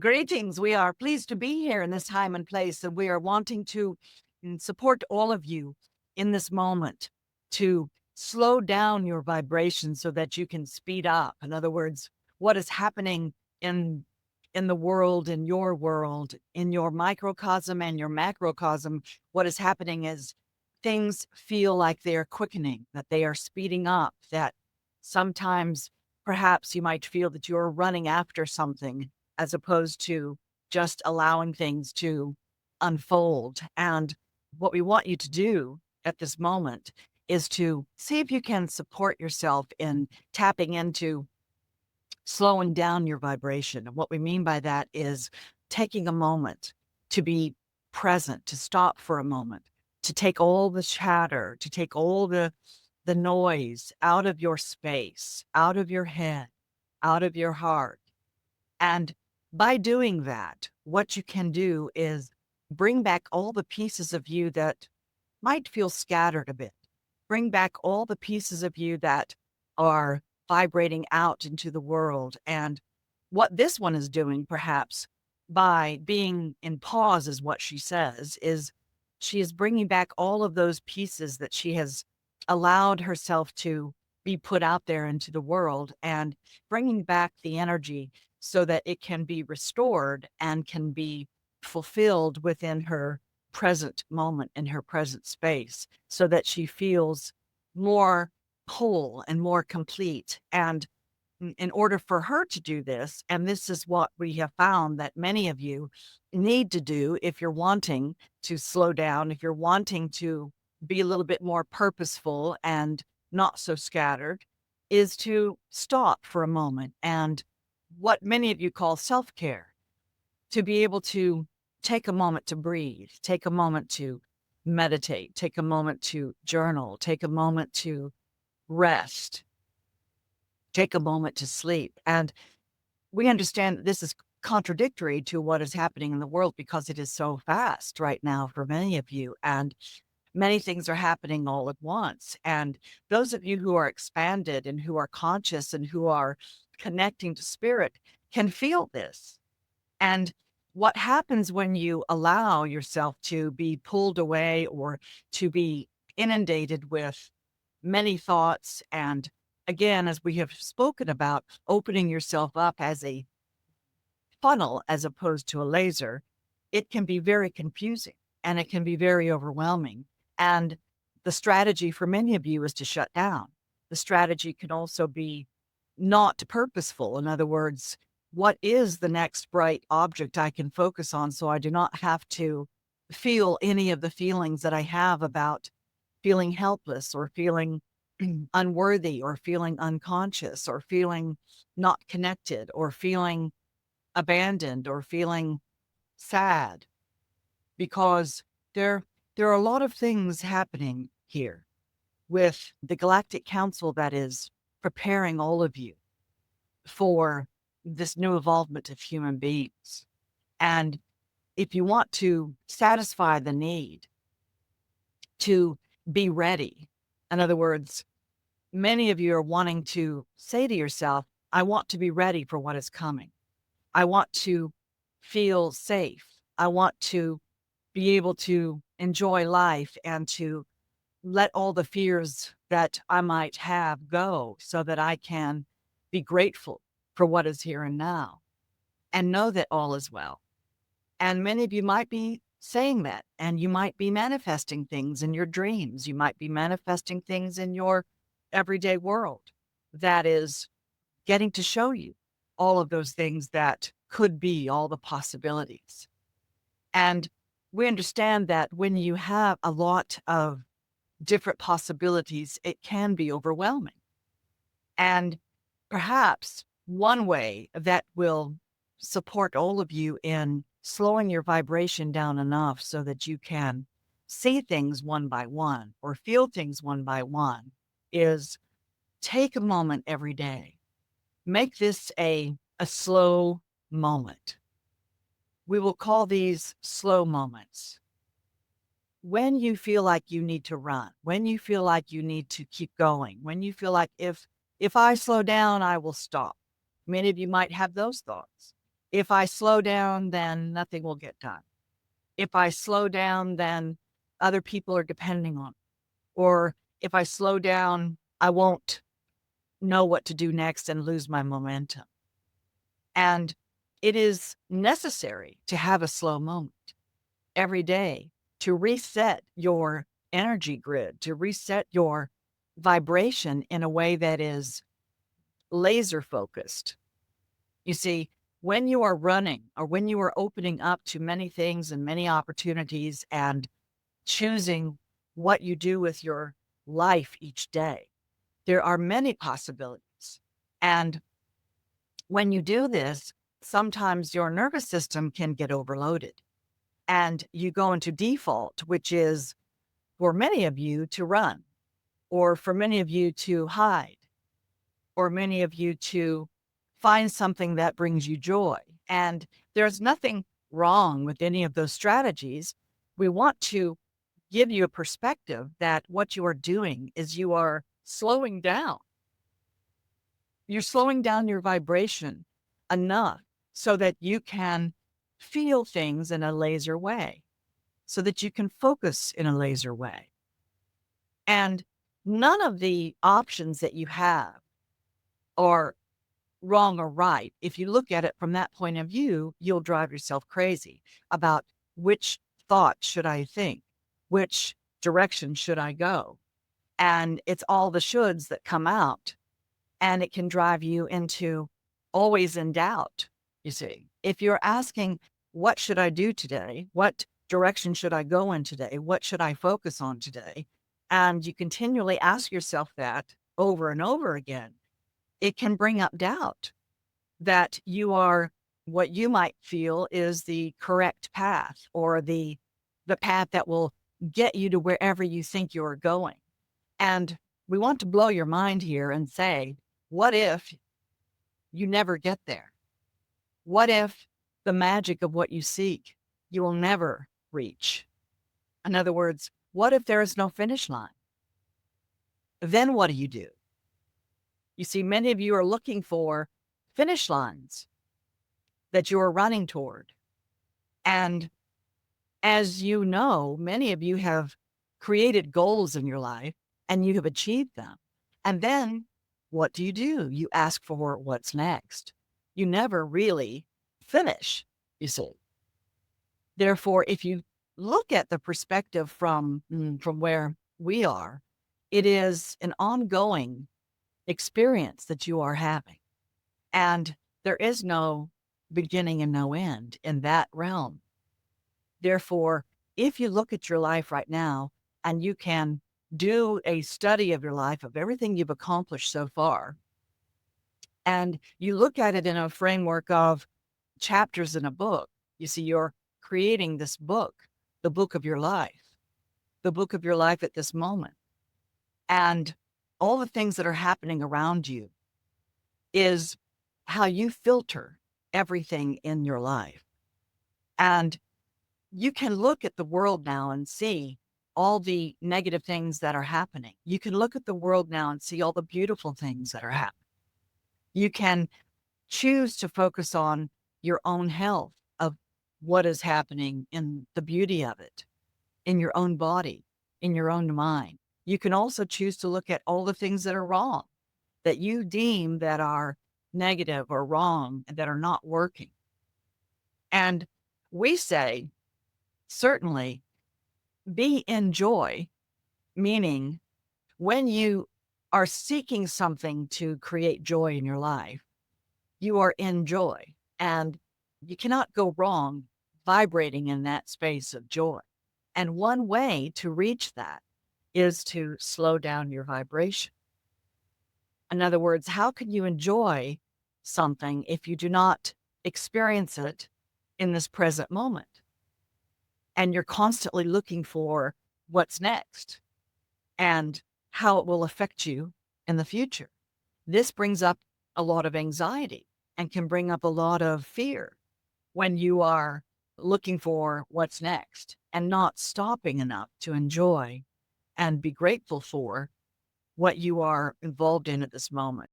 Greetings. We are pleased to be here in this time and place, and we are wanting to support all of you in this moment to slow down your vibration so that you can speed up. In other words, what is happening in in the world, in your world, in your microcosm and your macrocosm, what is happening is things feel like they're quickening, that they are speeding up, that sometimes perhaps you might feel that you're running after something as opposed to just allowing things to unfold. And what we want you to do at this moment is to see if you can support yourself in tapping into slowing down your vibration. And what we mean by that is taking a moment to be present, to stop for a moment, to take all the chatter, to take all the noise out of your space, out of your head, out of your heart. And by doing that, what you can do is bring back all the pieces of you that might feel scattered a bit. Bring back all the pieces of you that are vibrating out into the world. And what this one is doing, perhaps by being in pause, is what she says, is she is bringing back all of those pieces that she has allowed herself to be put out there into the world and bringing back the energy so that it can be restored and can be fulfilled within her present moment in her present space so that she feels more whole and more complete. And in order for her to do this, and this is what we have found that many of you need to do if you're wanting to slow down, if you're wanting to be a little bit more purposeful and not so scattered, is to stop for a moment and what many of you call self-care, to be able to take a moment to breathe, take a moment to meditate, take a moment to journal, take a moment to rest, take a moment to sleep. And we understand that this is contradictory to what is happening in the world because it is so fast right now for many of you. And many things are happening all at once. And those of you who are expanded and who are conscious and who are connecting to spirit can feel this. And what happens when you allow yourself to be pulled away or to be inundated with many thoughts, and again, as we have spoken about, opening yourself up as a funnel as opposed to a laser, it can be very confusing and it can be very overwhelming. And the strategy for many of you is to shut down. The strategy can also be not purposeful. In other words, what is the next bright object I can focus on so I do not have to feel any of the feelings that I have about feeling helpless or feeling unworthy or feeling unconscious or feeling not connected or feeling abandoned or feeling sad, because there are a lot of things happening here with the Galactic Council that is preparing all of you for this new evolvement of human beings. And if you want to satisfy the need to be ready, in other words, many of you are wanting to say to yourself, I want to be ready for what is coming. I want to feel safe. I want to be able to enjoy life and to let all the fears that I might have go so that I can be grateful for what is here and now and know that all is well. And many of you might be saying that, and you might be manifesting things in your dreams. You might be manifesting things in your everyday world that is getting to show you all of those things that could be, all the possibilities. And we understand that when you have a lot of different possibilities, it can be overwhelming. And perhaps one way that will support all of you in slowing your vibration down enough so that you can see things one by one or feel things one by one is take a moment every day. Make this a slow moment. We will call these slow moments. When you feel like you need to run, when you feel like you need to keep going, when you feel like if I slow down, I will stop. Many of you might have those thoughts. If I slow down, then nothing will get done. If I slow down, then other people are depending on me. Or if I slow down, I won't know what to do next and lose my momentum. And it is necessary to have a slow moment every day to reset your energy grid, to reset your vibration in a way that is laser focused. You see, when you are running or when you are opening up to many things and many opportunities and choosing what you do with your life each day, there are many possibilities. And when you do this, sometimes your nervous system can get overloaded and you go into default, which is for many of you to run, or for many of you to hide, or many of you to find something that brings you joy. And there's nothing wrong with any of those strategies. We want to give you a perspective that what you are doing is you are slowing down. You're slowing down your vibration enough so that you can feel things in a laser way, so that you can focus in a laser way. And none of the options that you have are wrong or right. If you look at it from that point of view, you'll drive yourself crazy about which thought should I think, which direction should I go. And it's all the shoulds that come out, and it can drive you into always in doubt. You see, if you're asking, what should I do today? What direction should I go in today? What should I focus on today? And you continually ask yourself that over and over again, it can bring up doubt that you are what you might feel is the correct path, or the path that will get you to wherever you think you're going. And we want to blow your mind here and say, what if you never get there? What if the magic of what you seek, you will never reach? In other words, what if there is no finish line? Then what do you do? You see, many of you are looking for finish lines that you are running toward. And as you know, many of you have created goals in your life and you have achieved them. And then what do? You ask for what's next. You never really finish, you see. Therefore, if you look at the perspective from where we are, it is an ongoing experience that you are having. And there is no beginning and no end in that realm. Therefore, if you look at your life right now and you can do a study of your life, of everything you've accomplished so far, and you look at it in a framework of chapters in a book, you see, you're creating this book, the book of your life, the book of your life at this moment. And all the things that are happening around you is how you filter everything in your life. And you can look at the world now and see all the negative things that are happening. You can look at the world now and see all the beautiful things that are happening. You can choose to focus on your own health, of what is happening in the beauty of it, in your own body, in your own mind. You can also choose to look at all the things that are wrong, that you deem that are negative or wrong, and that are not working. And we say, certainly, be in joy, meaning when you are seeking something to create joy in your life, you are in joy, and you cannot go wrong vibrating in that space of joy. And one way to reach that is to slow down your vibration. In other words, how can you enjoy something if you do not experience it in this present moment? And you're constantly looking for what's next and how it will affect you in the future. This brings up a lot of anxiety and can bring up a lot of fear when you are looking for what's next and not stopping enough to enjoy and be grateful for what you are involved in at this moment.